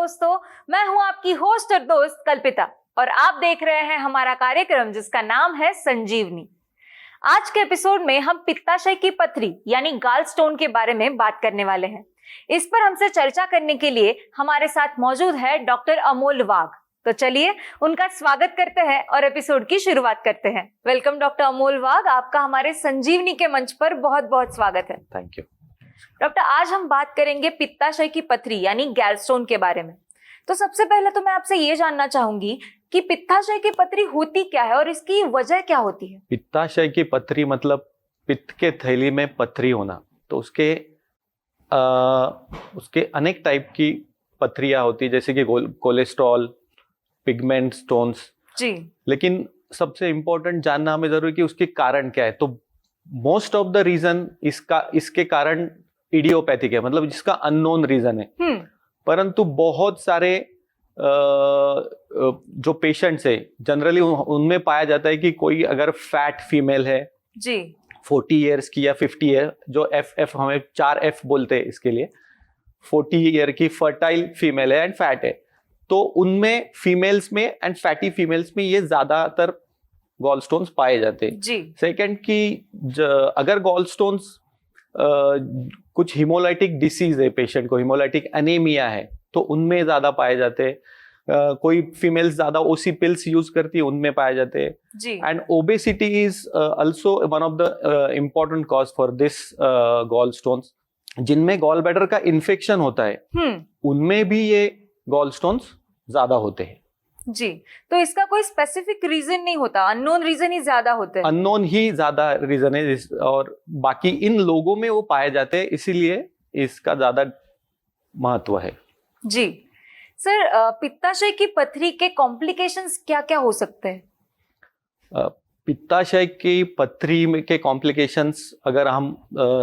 दोस्तों, मैं हूं आपकी होस्ट और दोस्त कल्पिता और आप देख रहे हैं हमारा कार्यक्रम जिसका नाम है संजीवनी। आज के एपिसोड में हम पित्ताशय की पथरी यानी गाल स्टोन के बारे में बात करने वाले हैं। इस पर हमसे चर्चा करने के लिए हमारे साथ मौजूद है डॉक्टर अमोल वाघ। तो चलिए उनका स्वागत करते हैं और एपिसोड की शुरुआत करते हैं। वेलकम डॉक्टर अमोल वाघ, आपका हमारे संजीवनी के मंच पर बहुत बहुत स्वागत है। थैंक यू डॉक्टर, आज हम बात करेंगे पित्ताशय की पथरी यानी गैलस्टोन के बारे में। तो सबसे पहले तो मैं आपसे ये जानना चाहूंगी कि पित्ताशय की पथरी होती क्या है और इसकी वजह क्या होती है? पित्ताशय की पथरी मतलब पित्त के थैली में पथरी होना। तो उसके अनेक टाइप की पथरियां होती है, जैसे कि कोलेस्ट्रॉल, पिगमेंट स्टोन्स जी। लेकिन सबसे इम्पोर्टेंट जानना हमें जरूरी कि उसके कारण क्या है। तो मोस्ट ऑफ द रीजन इसके कारण इडियोपैथिक है, मतलब जिसका अननोन रीजन है। परंतु बहुत सारे जो पेशेंट्स है जनरली उनमें पाया जाता है कि कोई अगर फैट फीमेल है जी 40 इयर्स की या 50 ईयर, जो एफ हमें 4F बोलते हैं इसके लिए, 40 ईयर की फर्टाइल फीमेल है एंड फैट है, तो उनमें फीमेल्स में एंड फैटी फीमेल्स में ये ज्यादातर गॉल स्टोन्स पाए जाते हैं। जी। सेकंड की अगर गॉल स्टोन्स कुछ हिमोलाइटिक डिसीज है, पेशेंट को हिमोलाइटिक एनीमिया है, तो उनमें ज्यादा पाए जाते हैं। कोई फीमेल्स ज्यादा ओसी पिल्स यूज करती है, उनमें पाए जाते हैं। जी। And obesity is also one of the important cause for this gall stones. जिनमें गॉल ब्लैडर का इन्फेक्शन होता है उनमें भी ये गॉल स्टोन्स ज्यादा होते हैं। जी, तो इसका कोई स्पेसिफिक रीजन नहीं होता, अननोन रीजन ही ज्यादा होते हैं? अननोन ही ज्यादा रीजन है, और बाकी इन लोगों में वो पाए जाते हैं, इसीलिए इसका ज्यादा महत्व है। जी सर, पित्ताशय की पथरी के कॉम्प्लिकेशंस क्या क्या हो सकते हैं? पित्ताशय की पथरी में के कॉम्प्लिकेशंस अगर हम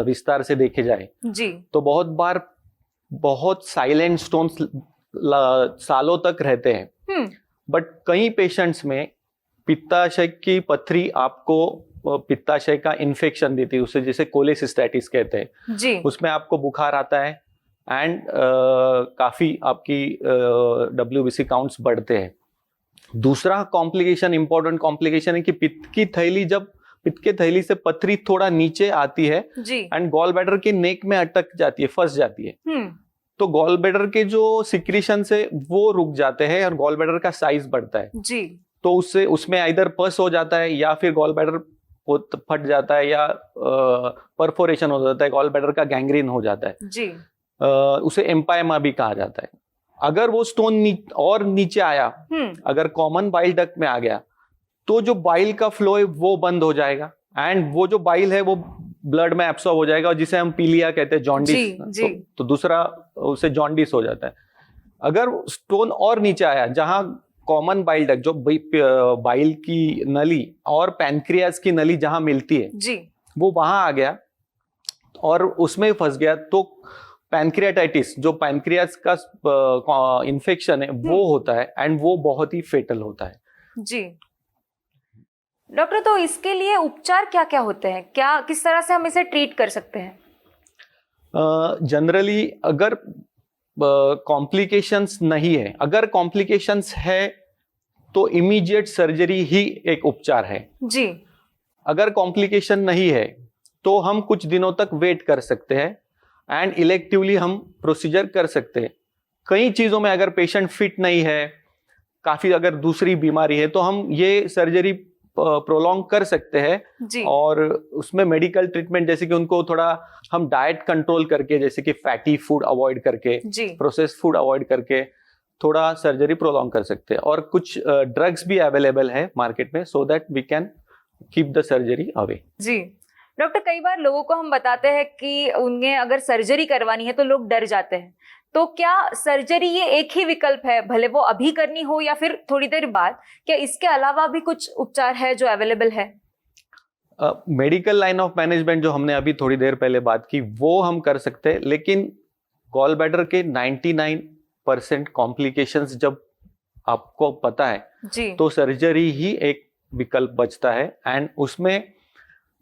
विस्तार से देखे जाए जी, तो बहुत बार बहुत साइलेंट स्टोन्स सालों तक रहते हैं। बट कई पेशेंट्स में पित्ताशय की पथरी आपको पित्ताशय का इन्फेक्शन देती है, उसे जिसे कोलेसिस्टाइटिस कहते हैं जी। उसमें आपको बुखार आता है एंड काफी आपकी WBC काउंट्स बढ़ते हैं। दूसरा कॉम्प्लिकेशन, इंपॉर्टेंट कॉम्प्लिकेशन है कि पित्त के थैली से पथरी थोड़ा नीचे आती है एंड गॉल ब्लैडर के नेक में अटक जाती है, फंस जाती है। तो गॉल ब्लैडर के जो सिक्रीशन से वो रुक जाते हैं और गॉल ब्लैडर का साइज बढ़ता है। जी। तो उसमें आइदर पस हो जाता है या फिर गॉल ब्लैडर फट जाता है या परफोरेशन हो जाता है, गॉल ब्लैडर का गैंग्रीन हो जाता है। जी। उसे एम्पायमा भी कहा जाता है। अगर वो स्टोन और नीचे आया, अगर कॉमन बाइल डक्ट में आ गया, तो जो बाइल का फ्लो है वो बंद हो जाएगा एंड वो जो बाइल है वो ब्लड में एब्सॉर्ब हो जाएगा, और जिसे हम पीलिया कहते हैं, जॉन्डिस। तो दूसरा उसे जॉन्डिस हो जाता है। अगर स्टोन और नीचे आया, जहां कॉमन बाइल डक्ट जो बाइल की नली और पैनक्रियाज की नली जहां मिलती है जी, वो वहां आ गया और उसमें फंस गया, तो पैनक्रियाटाइटिस जो पैनक्रियाज का इन्फेक्शन है वो होता है एंड वो बहुत ही फेटल होता है। जी डॉक्टर, तो इसके लिए उपचार क्या क्या होते हैं? क्या किस तरह से हम इसे ट्रीट कर सकते हैं? जनरली अगर कॉम्प्लिकेशंस नहीं है, अगर कॉम्प्लिकेशंस है तो इमीडिएट सर्जरी ही एक उपचार है। जी। अगर कॉम्प्लिकेशन नहीं है तो हम कुछ दिनों तक वेट कर सकते हैं एंड इलेक्टिवली हम प्रोसीजर कर सकते हैं। कई चीजों में अगर पेशेंट फिट नहीं है, काफी अगर दूसरी बीमारी है, तो हम ये सर्जरी प्रोलॉन्ग कर सकते हैं। और उसमें मेडिकल ट्रीटमेंट, जैसे कि उनको थोड़ा हम डाइट कंट्रोल करके, जैसे कि फैटी फूड अवॉइड करके, प्रोसेस्ड फूड अवॉइड करके थोड़ा सर्जरी प्रोलॉन्ग कर सकते हैं। और कुछ ड्रग्स भी अवेलेबल है मार्केट में, so that we can keep the surgery away. जी डॉक्टर, कई बार लोगों को हम बताते हैं कि उन्हें अगर सर्जरी करवानी है तो लोग डर जाते हैं, तो क्या सर्जरी ये एक ही विकल्प है, भले वो अभी करनी हो या फिर थोड़ी देर बाद? क्या इसके अलावा भी कुछ उपचार है जो अवेलेबल है? मेडिकल लाइन ऑफ मैनेजमेंट जो हमने अभी थोड़ी देर पहले बात की वो हम कर सकते हैं, लेकिन गॉल ब्लैडर के 99% कॉम्प्लिकेशंस जब आपको पता है तो सर्जरी ही एक विकल्प बचता है। एंड उसमें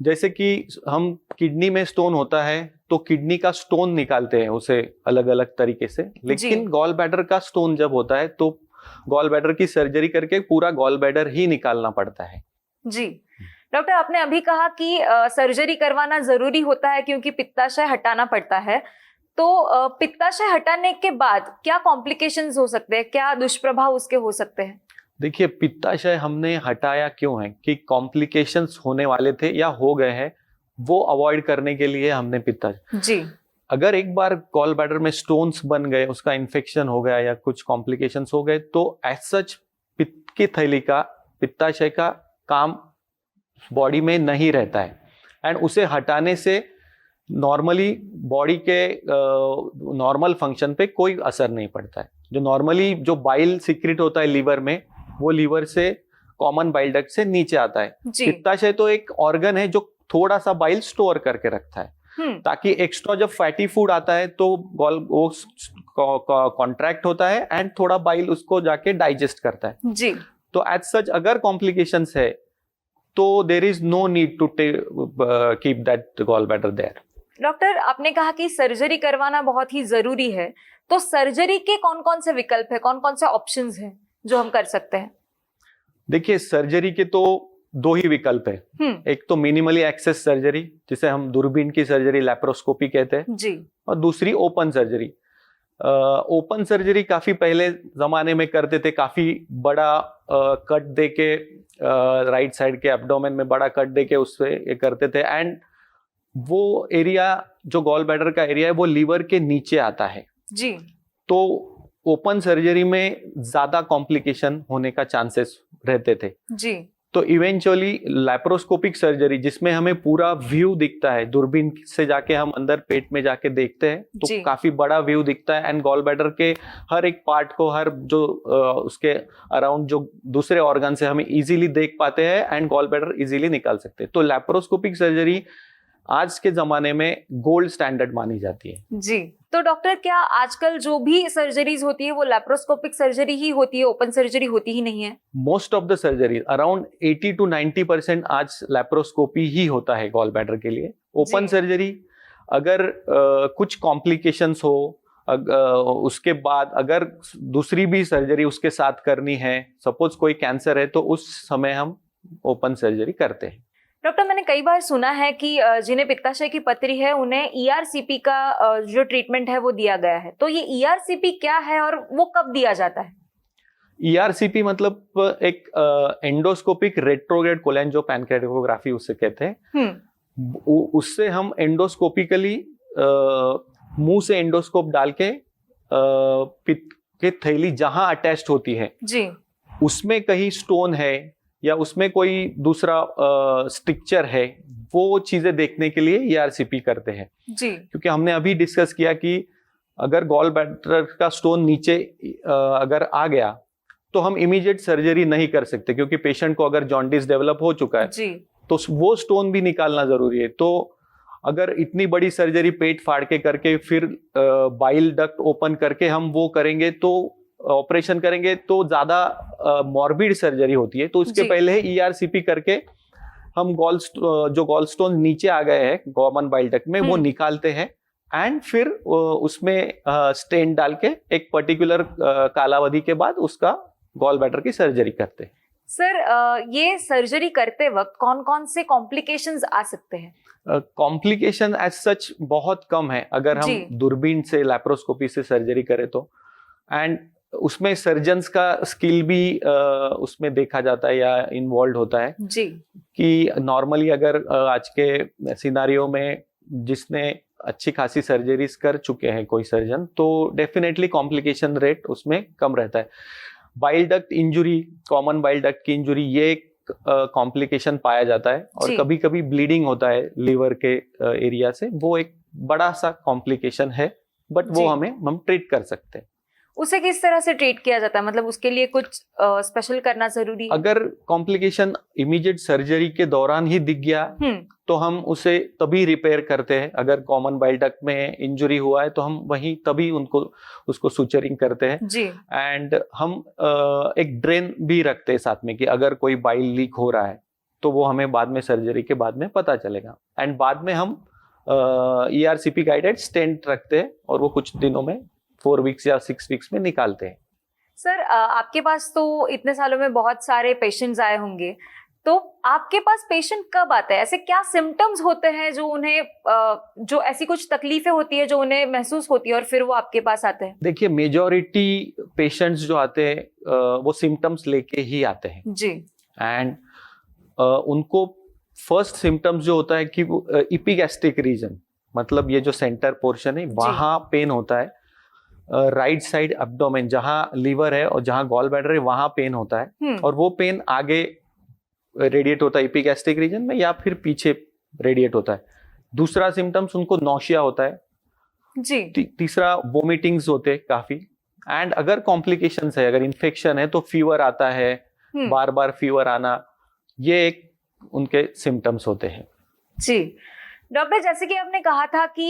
जैसे कि हम किडनी में स्टोन होता है तो किडनी का स्टोन निकालते हैं उसे अलग अलग तरीके से, लेकिन गॉल ब्लैडर का स्टोन जब होता है तो गॉल ब्लैडर की सर्जरी करके पूरा गॉल ब्लैडर ही निकालना पड़ता है। जी डॉक्टर, आपने अभी कहा कि सर्जरी करवाना जरूरी होता है क्योंकि पित्ताशय हटाना पड़ता है, तो पित्ताशय हटाने के बाद क्या कॉम्प्लिकेशंस हो सकते हैं, क्या दुष्प्रभाव उसके हो सकते हैं? देखिए, पित्ताशय हमने हटाया क्यों है कि कॉम्प्लिकेशंस होने वाले थे या हो गए हैं, वो अवॉइड करने के लिए हमने पित्ताशय। जी, अगर एक बार गॉल ब्लैडर में स्टोन्स बन गए, उसका इन्फेक्शन हो गया या कुछ कॉम्प्लिकेशंस हो गए, तो एज सच पित्त की थैली का, पित्ताशय का काम बॉडी में नहीं रहता है, एंड उसे हटाने से नॉर्मली बॉडी के नॉर्मल फंक्शन पे कोई असर नहीं पड़ता है। जो नॉर्मली जो बाइल सीक्रेट होता है लीवर में, वो लीवर से कॉमन बाइल डक्ट से नीचे आता है। पित्ताशय तो एक ऑर्गन है जो थोड़ा सा बाइल स्टोर करके रखता है, ताकि एक्स्ट्रा जब फैटी फूड आता है तो वो कॉन्ट्रैक्ट होता है एंड थोड़ा बाइल उसको जाके डाइजेस्ट करता है। जी, तो एज सच अगर कॉम्प्लिकेशंस है तो there is no need to keep that gallbladder there. Doctor, आपने कहा कि सर्जरी करवाना बहुत ही जरूरी है, तो सर्जरी के कौन कौन से विकल्प है, कौन कौन से ऑप्शंस हैं जो हम कर सकते हैं? देखिए, सर्जरी के तो दो ही विकल्प है। एक तो मिनिमली एक्सेस सर्जरी, जिसे हम दूरबीन की सर्जरी, लैप्रोस्कोपी कहते हैं जी, और दूसरी ओपन सर्जरी। ओपन सर्जरी काफी पहले जमाने में करते थे, काफी बड़ा कट दे के राइट साइड के एब्डोमेन में बड़ा कट दे के उससे ये करते थे, एंड वो एरिया जो गॉल ब्लैडर का एरिया है वो लीवर के नीचे आता है। जी, तो ओपन सर्जरी में ज्यादा कॉम्प्लिकेशन होने का चांसेस रहते थे। जी, तो इवेंचुअली लैप्रोस्कोपिक सर्जरी, जिसमें हमें पूरा व्यू दिखता है, दूरबीन से जाके हम अंदर पेट में जाके देखते हैं तो काफी बड़ा व्यू दिखता है, एंड गॉल ब्लैडर के हर एक पार्ट को, हर जो उसके अराउंड जो दूसरे ऑर्गन से हमें इजीली देख पाते हैं एंड गॉल ब्लैडर इजीली निकाल सकते हैं। तो लैप्रोस्कोपिक सर्जरी आज के जमाने में गोल्ड स्टैंडर्ड मानी जाती है। जी, तो डॉक्टर, क्या आजकल जो भी सर्जरीज होती है वो लैप्रोस्कोपिक सर्जरी ही होती है, ओपन सर्जरी होती ही नहीं है? Most of the surgery, around 80 to 90% आज लैप्रोस्कोपी ही होता है गॉल ब्लैडर के लिए। ओपन सर्जरी अगर कुछ कॉम्प्लिकेशंस हो, उसके बाद अगर दूसरी भी सर्जरी उसके साथ करनी है, सपोज कोई कैंसर है, तो उस समय हम ओपन सर्जरी करते हैं। डॉक्टर, मैंने कई बार सुना है कि जिन्हें पित्ताशय की पथरी है उन्हें ईआरसीपी का जो ट्रीटमेंट है वो दिया गया है, तो ये ईआरसीपी क्या है और वो कब दिया जाता है? ईआरसीपी मतलब एक एंडोस्कोपिक रेट्रोग्रेड कोलेंजोपैनक्रेटियोग्राफी उसे कहते हैं। उससे हम एंडोस्कोपिकली मुंह से एंडोस्कोप डाल के पित्त की थैली जहां अटैच्ड होती है जी, उसमें कहीं स्टोन है या उसमें कोई दूसरा स्ट्रक्चर है, वो चीजें देखने के लिए ईआरसीपी करते हैं। जी, क्योंकि हमने अभी डिस्कस किया कि अगर गॉल ब्लैडर का स्टोन नीचे अगर आ गया तो हम इमीडिएट सर्जरी नहीं कर सकते, क्योंकि पेशेंट को अगर जॉन्डिस डेवलप हो चुका है जी, तो वो स्टोन भी निकालना जरूरी है। तो अगर इतनी बड़ी सर्जरी पेट फाड़ के करके फिर बाइल डक्ट ओपन करके हम वो करेंगे, तो ऑपरेशन करेंगे, तो ज्यादा मॉर्बिड सर्जरी होती है। तो उसके पहले ही ईआरसीपी करके हम जो गॉल स्टोन नीचे आ गए हैं कॉमन बाइल डक्ट में, वो निकालते हैं एंड फिर उसमें स्टेंट डाल के एक पर्टिकुलर कालावधि के बाद उसका गॉल ब्लैडर की सर्जरी करते हैं। सर, ये सर्जरी करते वक्त कौन कौन से कॉम्प्लिकेशंस आ सकते हैं? कॉम्प्लिकेशन एज सच बहुत कम है अगर हम दूरबीन से, लैप्रोस्कोपी से सर्जरी करें तो, एंड उसमें सर्जन्स का स्किल भी उसमें देखा जाता है या इन्वॉल्व होता है जी, कि नॉर्मली अगर आज के सिनारियो में जिसने अच्छी खासी सर्जरीज कर चुके हैं कोई सर्जन, तो डेफिनेटली कॉम्प्लिकेशन रेट उसमें कम रहता है। Bile duct injury, common bile duct की इंजुरी, ये एक कॉम्प्लिकेशन पाया जाता है, और कभी कभी ब्लीडिंग होता है लीवर के एरिया से, वो एक बड़ा सा कॉम्प्लिकेशन है, बट वो हम ट्रीट कर सकते हैं। उसे किस तरह से ट्रीट किया जाता है, मतलब उसके लिए कुछ स्पेशल करना जरूरी है? अगर कॉम्प्लिकेशन इमीडिएट सर्जरी के दौरान ही दिख गया तो हम उसे तभी रिपेयर करते हैं। अगर कॉमन बाइल डक्ट में इंजुरी हुआ है तो हम वहीं तभी उसको सुचरिंग करते हैं जी, एंड हम एक ड्रेन भी रखते हैं साथ में, कि अगर कोई बाइल लीक हो रहा है तो वो हमें बाद में सर्जरी के बाद में पता चलेगा, एंड बाद में हम ERCP गाइडेड स्टेंट रखते हैं और वो कुछ दिनों में 4 वीक्स या 6 वीक्स में निकालते हैं। सर आपके पास तो इतने सालों में बहुत सारे पेशेंट्स आए होंगे, तो आपके पास पेशेंट कब आता है? ऐसे क्या सिम्टम्स होते हैं जो उन्हें जो ऐसी कुछ तकलीफें होती है जो उन्हें महसूस होती है और फिर वो आपके पास आते हैं? देखिए, मेजॉरिटी पेशेंट्स जो आते हैं वो सिम्टम्स लेके ही आते हैं जी। एंड उनको फर्स्ट सिम्टम्स जो होता है कि इपिगैस्ट्रिक रीजन, मतलब ये जो सेंटर पोर्शन है वहां पेन होता है। राइट साइड एब्डोमेन जहां लीवर है और जहां गॉल ब्लैडर है वहां पेन होता है और वो पेन आगे रेडिएट होता है इपिगैस्ट्रिक रीजन में या फिर पीछे रेडिएट होता है। दूसरा सिम्टम्स उनको नौशिया होता है जी। तीसरा वोमिटिंग्स होते हैं काफी एंड अगर कॉम्प्लिकेशंस है, अगर इन्फेक्शन है तो फीवर आता है, बार बार फीवर आना, ये एक उनके सिम्टम्स होते हैं। जी डॉक्टर, जैसे कि आपने कहा था कि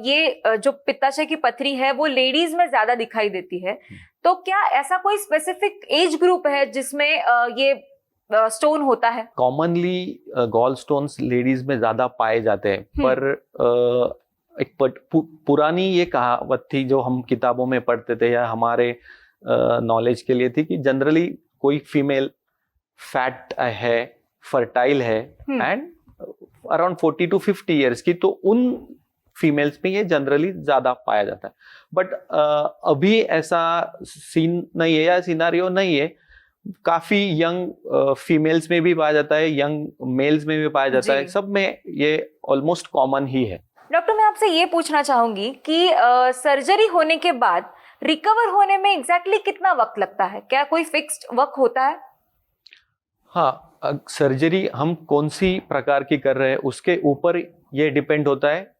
ये जो पित्ताशय की पथरी है वो लेडीज में ज्यादा दिखाई देती है, तो क्या ऐसा कोई स्पेसिफिक एज ग्रुप है जिसमें ये स्टोन होता है? कॉमनली गॉल स्टोन्स लेडीज में ज्यादा पाए जाते हैं, पर एक पुरानी ये कहावत थी जो हम किताबों में पढ़ते थे या हमारे नॉलेज के लिए थी कि जनरली कोई फीमेल फैट है, फर्टाइल है एंड अराउंड 40 to 50 ईयर्स की, तो उन फीमेल्स में ये जनरली ज्यादा पाया जाता है। बट अभी ऐसा सीन नहीं है या सिनारियो नहीं है, काफी यंग फीमेल्स में भी पाया जाता है, यंग मेल्स में भी पाया जाता है, सब में ये ऑलमोस्ट कॉमन ही है। डॉक्टर, मैं आपसे ये पूछना चाहूंगी कि सर्जरी होने के बाद रिकवर होने में एग्जैक्टली कितना वक्त लगता है? क्या कोई फिक्स्ड वक्त होता है? हाँ, सर्जरी हम कौन सी प्रकार की कर रहे हैं उसके ऊपर ये डिपेंड होता है,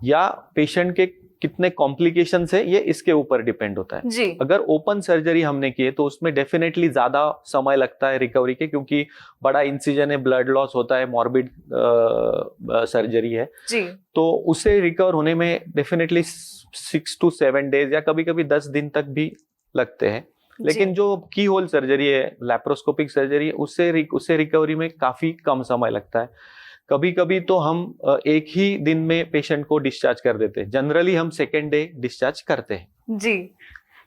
या पेशेंट के कितने कॉम्प्लिकेशंस है ये इसके ऊपर डिपेंड होता है जी। अगर ओपन सर्जरी हमने की है तो उसमें डेफिनेटली ज्यादा समय लगता है रिकवरी के, क्योंकि बड़ा इंसिजन है, ब्लड लॉस होता है, मॉर्बिड सर्जरी है जी। तो उसे रिकवर होने में डेफिनेटली 6 to 7 डेज या कभी कभी 10 दिन तक भी लगते हैं। लेकिन जो की होल सर्जरी है, लैप्रोस्कोपिक सर्जरी है, उससे रिकवरी में काफी कम समय लगता है। कभी कभी तो हम एक ही दिन में पेशेंट को डिस्चार्ज कर देते हैं, जनरली हम सेकेंड डे डिस्चार्ज करते हैं। जी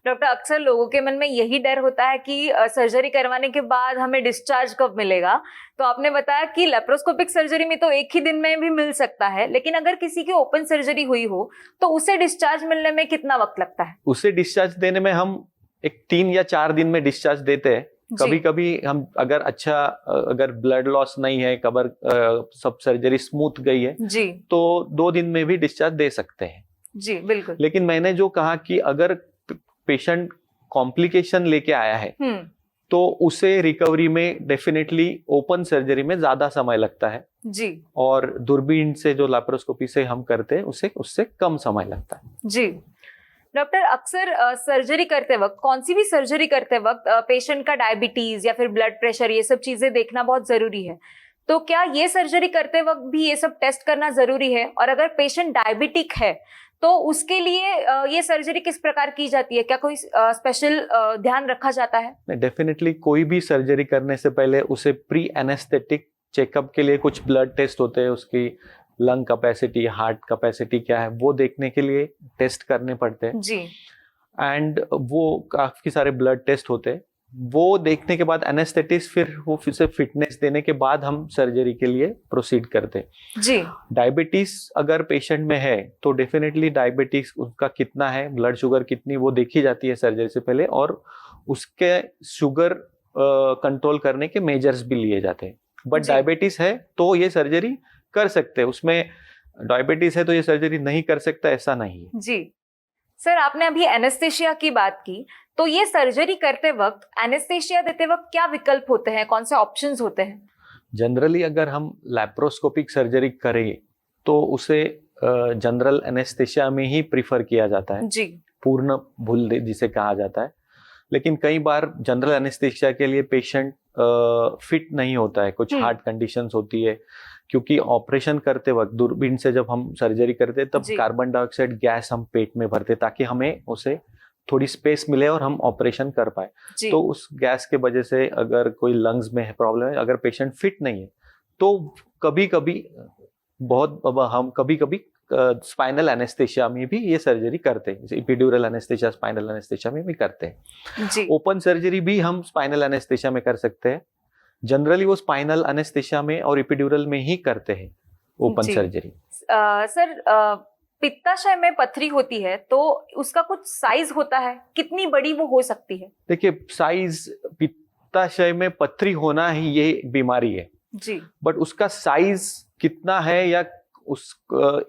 डॉक्टर, अक्सर लोगों के मन में यही डर होता है कि सर्जरी करवाने के बाद हमें डिस्चार्ज कब मिलेगा, तो आपने बताया कि लैप्रोस्कोपिक सर्जरी में तो एक ही दिन में भी मिल सकता है, लेकिन अगर किसी की ओपन सर्जरी हुई हो तो उसे डिस्चार्ज मिलने में कितना वक्त लगता है? उसे डिस्चार्ज देने में हम एक 3 या 4 दिन में डिस्चार्ज देते हैं। कभी कभी हम अगर ब्लड लॉस नहीं है, सब सर्जरी स्मूथ गई है जी, तो 2 दिन में भी डिस्चार्ज दे सकते हैं। जी बिल्कुल। लेकिन मैंने जो कहा कि अगर पेशेंट कॉम्प्लिकेशन लेके आया है तो उसे रिकवरी में डेफिनेटली ओपन सर्जरी में ज्यादा समय लगता है जी, और दूरबीन से जो लैप्रोस्कोपी से हम करते हैं उससे कम समय लगता है। जी डॉक्टर, अक्सर सर्जरी करते वक्त, कौन सी भी सर्जरी करते वक्त पेशेंट का डायबिटीज या फिर ब्लड प्रेशर, ये सब चीजें देखना बहुत जरूरी है, तो क्या ये सर्जरी करते वक्त भी ये सब टेस्ट करना जरूरी है? और अगर पेशेंट डायबिटिक है तो उसके लिए ये सर्जरी किस प्रकार की जाती है? क्या कोई स्पेशल ध्यान रखा जाता है? डेफिनेटली कोई भी सर्जरी करने से पहले उसे प्री एनेस्थेटिक चेकअप के लिए कुछ ब्लड टेस्ट होते हैं, उसकी लंग कैपेसिटी, हार्ट कैपेसिटी क्या है वो देखने के लिए टेस्ट करने पड़ते हैं जी। एंड वो काफी सारे ब्लड टेस्ट होते हैं। वो देखने के बाद एनेस्थेटिस्ट फिर से फिटनेस देने के बाद हम सर्जरी के लिए प्रोसीड करते हैं। जी। डायबिटीज अगर पेशेंट में है तो डेफिनेटली डायबिटीज उसका कितना है, ब्लड शुगर कितनी, वो देखी जाती है सर्जरी से पहले, और उसके शुगर कंट्रोल करने के मेजर्स भी लिए जाते हैं। बट डायबिटीज है तो ये सर्जरी कर सकते हैं, उसमें डायबिटीज है तो ये सर्जरी नहीं कर सकता ऐसा नहीं है। जी सर, आपने अभी एनेस्थेशिया की बात की, तो ये सर्जरी करते वक्त, एनेस्थेशिया देते वक्त क्या विकल्प होते हैं, कौन से ऑप्शंस होते हैं? जनरली अगर हम लैप्रोस्कोपिक सर्जरी करें तो उसे जनरल एनेस्थेशिया में ही प्रीफर किया जाता है जी, पूर्ण भूल जिसे कहा जाता है। लेकिन कई बार जनरल एनेस्थेशिया के लिए पेशेंट फिट नहीं होता है, कुछ हार्ट कंडीशंस होती है, क्योंकि ऑपरेशन करते वक्त दूरबीन से जब हम सर्जरी करते तब कार्बन डाइऑक्साइड गैस हम पेट में भरते ताकि हमें उसे थोड़ी स्पेस मिले और हम ऑपरेशन कर पाए। तो उस गैस के वजह से अगर कोई लंग्स में प्रॉब्लम है, अगर पेशेंट फिट नहीं है तो कभी कभी बहुत हम कभी कभी स्पाइनल एनेस्थेशिया में भी ये सर्जरी करते हैं, जैसे एपिड्यूरल एनेस्थेशिया, स्पाइनल एनेस्थेशिया में भी करते हैं। जी ओपन सर्जरी भी हम स्पाइनल एनेस्थेशिया में कर सकते हैं। जनरली वो स्पाइनल एनेस्थेशिया में और एपिड्यूरल में ही करते हैं ओपन जी। सर्जरी। सर, पित्ताशय में पथरी होती है तो उसका कुछ साइज होता है, कितनी बड़ी वो हो सकती है? देखिए, साइज, पित्ताशय में पथरी होना ही ये बीमारी है, जी बट उसका साइज कितना है या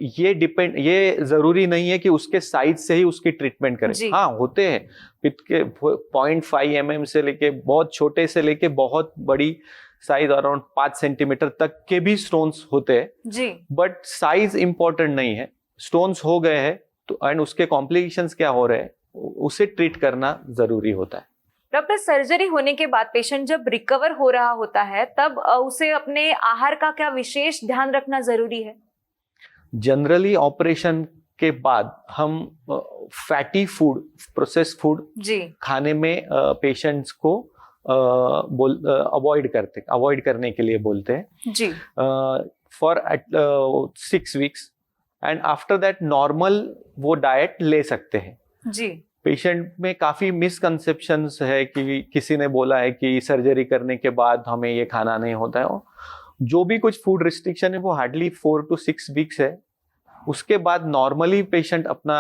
ये जरूरी नहीं है कि उसके साइज से ही उसकी ट्रीटमेंट करें। जी। हाँ, होते हैं पित्त के 0.5 mm से लेके बहुत छोटे से लेके बहुत बड़ी साइज अराउंड 5 सेंटीमीटर तक के भी स्टोन्स होते हैं, जी बट साइज इंपॉर्टेंट नहीं है। स्टोन्स हो गए हैं तो एंड उसके कॉम्प्लिकेशंस क्या हो रहे हैं उसे ट्रीट करना जरूरी होता है। डॉक्टर, सर्जरी होने के बाद पेशेंट जब रिकवर हो रहा होता है तब उसे अपने आहार का क्या विशेष ध्यान रखना जरूरी है? जनरली ऑपरेशन के बाद हम फैटी फूड, प्रोसेस्ड फूड जी खाने में पेशेंट्स को अवॉइड करने के लिए बोलते हैं जी for 6 weeks, and after that normal वो डाइट ले सकते हैं। जी पेशेंट में काफी मिसकंसेप्शंस है कि किसी ने बोला है कि सर्जरी करने के बाद हमें ये खाना नहीं होता है। जो भी कुछ फूड रिस्ट्रिक्शन है वो हार्डली 4 to 6 वीक्स है। उसके बाद नॉर्मली पेशेंट अपना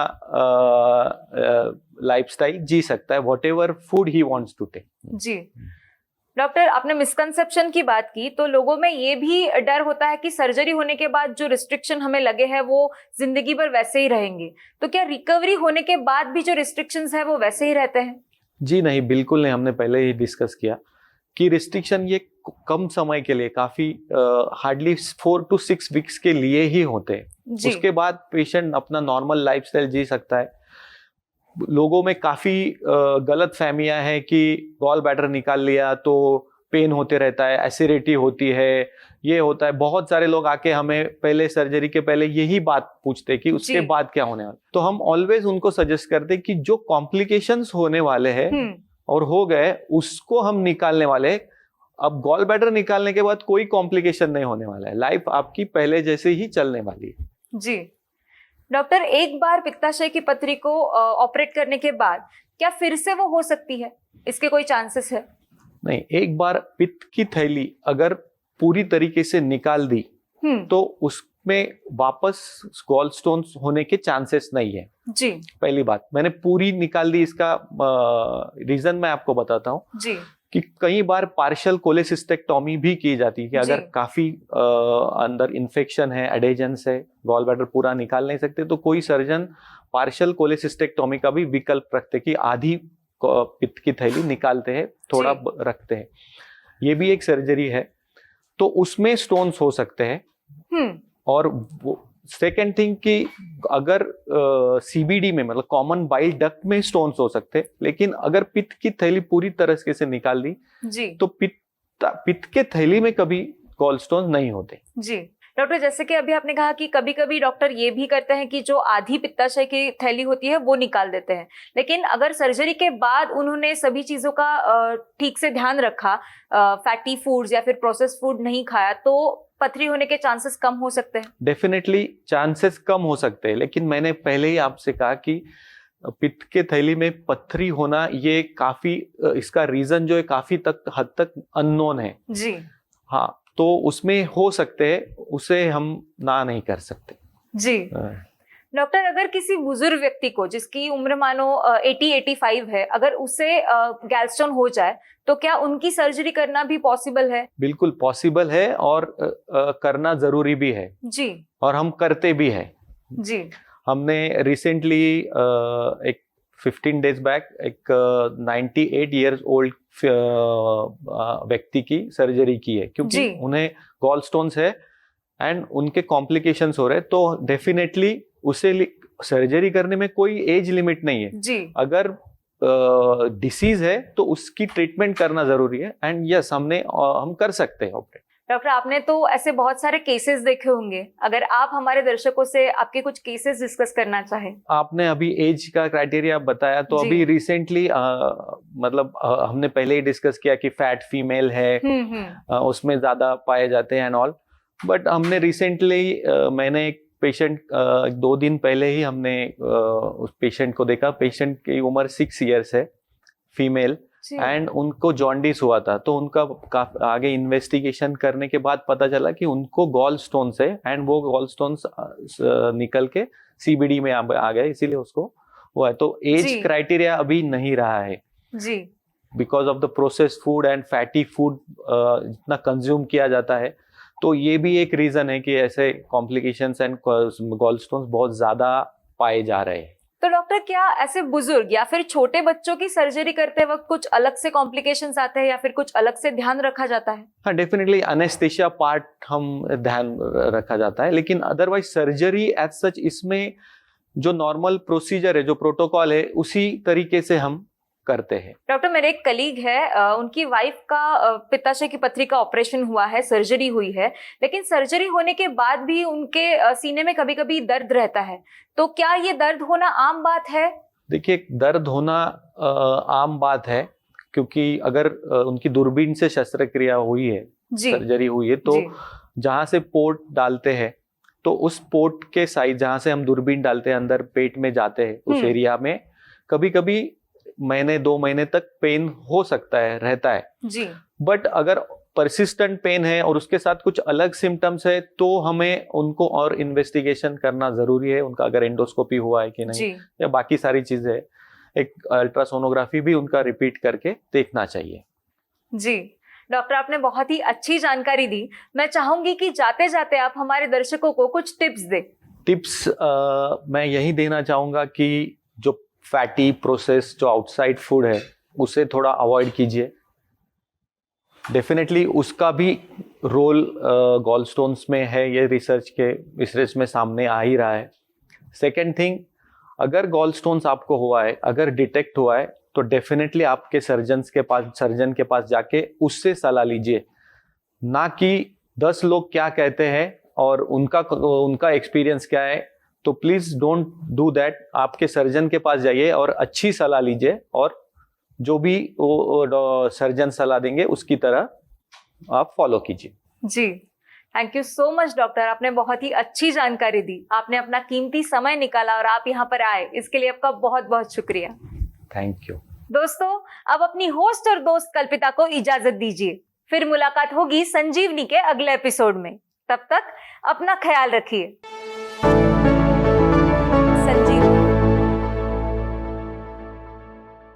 लाइफस्टाइल जी सकता है, whatever food he wants to take. जी डॉक्टर, आपने मिसकंसेप्शन की बात की तो लोगों में ये भी डर होता है कि सर्जरी होने के बाद जो रिस्ट्रिक्शन हमें लगे हैं वो जिंदगी भर वैसे ही रहेंगे, तो क्या रिकवरी होने के बाद भी जो रिस्ट्रिक्शंस है वो वैसे ही रहते हैं? जी नहीं, बिल्कुल नहीं। हमने पहले ही डिस्कस किया कि रिस्ट्रिक्शन ये कम समय के लिए, काफी हार्डली 4 to 6 वीक्स के लिए ही होते हैं। उसके बाद पेशेंट अपना नॉर्मल लाइफस्टाइल जी सकता है। लोगों में काफी गलत फहमियां हैं कि गॉल ब्लैडर निकाल लिया तो पेन होते रहता है, एसिडिटी होती है, ये होता है। बहुत सारे लोग आके हमें पहले सर्जरी के पहले यही बात पूछते हैं कि उसके बाद क्या होने वाला। तो हम ऑलवेज उनको सजेस्ट करते हैं कि जो कॉम्प्लिकेशंस होने वाले हैं और हो गए उसको हम निकालने वाले हैं। अब गॉल ब्लैडर निकालने के बाद कोई कॉम्प्लिकेशन नहीं होने वाला है, लाइफ आपकी पहले जैसे ही चलने वाली है। जी डॉक्टर, एक बार पित्ताशय की पथरी को ऑपरेट करने के बाद क्या फिर से वो हो सकती है? इसके कोई चांसेस है? नहीं, एक बार पित्त की थैली अगर पूरी तरीके से निकाल दी तो उसमें वापस गॉल स्टोन्स होने के चांसेस नहीं है। जी पहली बात, मैंने पूरी निकाल दी, इसका रीजन मैं आपको बताता हूँ जी कि कई बार पार्शियल कोलेसिस्टेक्टोमी भी की जाती है कि अगर काफी अंदर इन्फेक्शन है, एडेजेंस है, गॉल ब्लैडर पूरा निकाल नहीं सकते तो कोई सर्जन पार्शियल कोलेसिस्टेक्टोमी का भी विकल्प रखते कि आधी पित्त की थैली निकालते हैं, थोड़ा रखते हैं। ये भी एक सर्जरी है, तो उसमें स्टोन्स हो सकते हैं। और सेकेंड थिंग कि अगर सीबीडी में, मतलब कॉमन बाइल डक्ट में स्टोन्स हो सकते हैं, लेकिन अगर पित्त की थैली पूरी तरह से निकाल दी तो पित्त के थैली में कभी गॉल स्टोन्स नहीं होते। जी डॉक्टर, जैसे कि अभी आपने कहा कि कभी कभी डॉक्टर ये भी करते हैं कि जो आधी पित्ताशय की थैली होती है वो निकाल देते हैं, लेकिन अगर सर्जरी के बाद उन्होंने सभी चीजों का ठीक से ध्यान रखा, फैटी फूड्स या फिर प्रोसेस्ड फूड नहीं खाया, तो पथरी होने के चांसेस कम हो सकते हैं? डेफिनेटली चांसेस कम हो सकते हैं, लेकिन मैंने पहले ही आपसे कहा कि पित्त के थैली में पथरी होना ये काफी, इसका रीजन जो है काफी हद तक अननोन है। जी हाँ, तो उसमें हो सकते हैं, उसे हम ना नहीं कर सकते। जी डॉक्टर, अगर किसी बुजुर्ग व्यक्ति को जिसकी उम्र मानो 80-85 है, अगर उसे गैलस्टोन हो जाए तो क्या उनकी सर्जरी करना भी पॉसिबल है? बिल्कुल पॉसिबल है और करना जरूरी भी है जी, और हम करते भी हैं। जी हमने रिसेंटली एक 15 डेज बैक एक 98 ईयर्स ओल्ड व्यक्ति की सर्जरी की है, क्योंकि उन्हें गॉल स्टोन्स है एंड उनके कॉम्प्लिकेशंस हो रहे हैं। तो डेफिनेटली उसे सर्जरी करने में कोई एज लिमिट नहीं है जी। अगर डिसीज है तो उसकी ट्रीटमेंट करना जरूरी है एंड यस हम कर सकते हैं ऑपरेट। डॉक्टर, आपने तो ऐसे बहुत सारे केसेस देखे होंगे, अगर आप हमारे दर्शकों से आपके कुछ केसेस डिस्कस करना चाहें। आपने अभी एज का क्राइटेरिया बताया, तो अभी रिसेंटली मतलब हमने पहले ही डिस्कस किया कि फैट फीमेल है, उसमें ज्यादा पाए जाते हैं एंड ऑल। बट हमने रिसेंटली मैंने एक पेशेंट 2 दिन पहले ही हमने उस पेशेंट को देखा। पेशेंट की उम्र 6 इयर्स है, फीमेल, एंड उनको जॉन्डिस हुआ था। तो उनका आगे इन्वेस्टिगेशन करने के बाद पता चला कि उनको गॉल स्टोन्स है, एंड वो गॉल स्टोन्स निकल के सीबीडी में आ गए, इसीलिए उसको हुआ है। तो एज क्राइटेरिया अभी नहीं रहा है जी, because of the processed food and fatty food जितना कंज्यूम किया जाता है। तो ये भी एक रीजन है कि ऐसे कॉम्प्लिकेशंस एंड गॉलस्टोन्स बहुत ज्यादा पाए जा रहे हैं। तो डॉक्टर, क्या ऐसे बुजुर्ग या फिर छोटे बच्चों की सर्जरी करते वक्त कुछ अलग से कॉम्प्लिकेशंस आते हैं या फिर कुछ अलग से ध्यान रखा जाता है? हाँ, डेफिनेटली एनेस्थेशिया पार्ट हम ध्यान रखा जाता है, लेकिन अदरवाइज सर्जरी एज सच इसमें जो नॉर्मल प्रोसीजर है, जो प्रोटोकॉल है, उसी तरीके से हम करते हैं। डॉक्टर, मेरे एक कलीग है, उनकी वाइफ का पित्ताशय की पथरी का ऑपरेशन हुआ है, सर्जरी हुई है, लेकिन सर्जरी होने के बाद भी उनके सीने में कभी कभी दर्द रहता है। तो क्या ये दर्द होना आम बात है? देखिए, दर्द होना आम बात है, क्योंकि अगर उनकी दूरबीन से शस्त्रक्रिया हुई है, सर्जरी हुई है, तो जहां से पोर्ट डालते हैं, तो उस पोर्ट के साइड जहां से हम दूरबीन डालते हैं अंदर पेट में जाते हैं, उस एरिया में कभी कभी महीने 2 महीने तक पेन हो सकता है, रहता है जी। बट अगर परसिस्टेंट पेन है और उसके साथ कुछ अलग सिम्टम्स है, तो हमें उनको और इन्वेस्टिगेशन करना जरूरी है। उनका अगर एंडोस्कोपी हुआ है कि नहीं, या बाकी सारी चीजें, एक अल्ट्रासोनोग्राफी भी उनका रिपीट करके देखना चाहिए। जी डॉक्टर, आपने बहुत ही अच्छी जानकारी दी। मैं चाहूंगी कि जाते जाते आप हमारे दर्शकों को कुछ टिप्स दें। टिप्स मैं यही देना चाहूंगा कि जो फैटी प्रोसेस, जो आउटसाइड फूड है, उसे थोड़ा अवॉइड कीजिए। डेफिनेटली उसका भी रोल गॉलस्टोन्स में है, ये रिसर्च में सामने आ ही रहा है। सेकेंड थिंग, अगर गॉलस्टोन्स आपको हुआ है, अगर डिटेक्ट हुआ है, तो डेफिनेटली आपके सर्जन के पास जाके उससे सलाह लीजिए, ना कि 10 लोग क्या कहते हैं और उनका एक्सपीरियंस क्या है। तो प्लीज डोंट डू दैट। आपके सर्जन के पास जाइए और अच्छी सलाह लीजिए, और जो भी वो सर्जन सलाह देंगे उसकी तरह आप फॉलो कीजिए। जी, thank you so much doctor, आपने बहुत ही अच्छी जानकारी दी। आपने अपना कीमती समय निकाला और आप यहाँ पर आए, इसके लिए आपका बहुत बहुत शुक्रिया। Thank you. दोस्तों, अब अपनी होस्ट और दोस्त कल्पिता को इजाजत दीजिए। फिर मुलाकात होगी संजीवनी के अगले एपिसोड में। तब तक अपना ख्याल रखिए।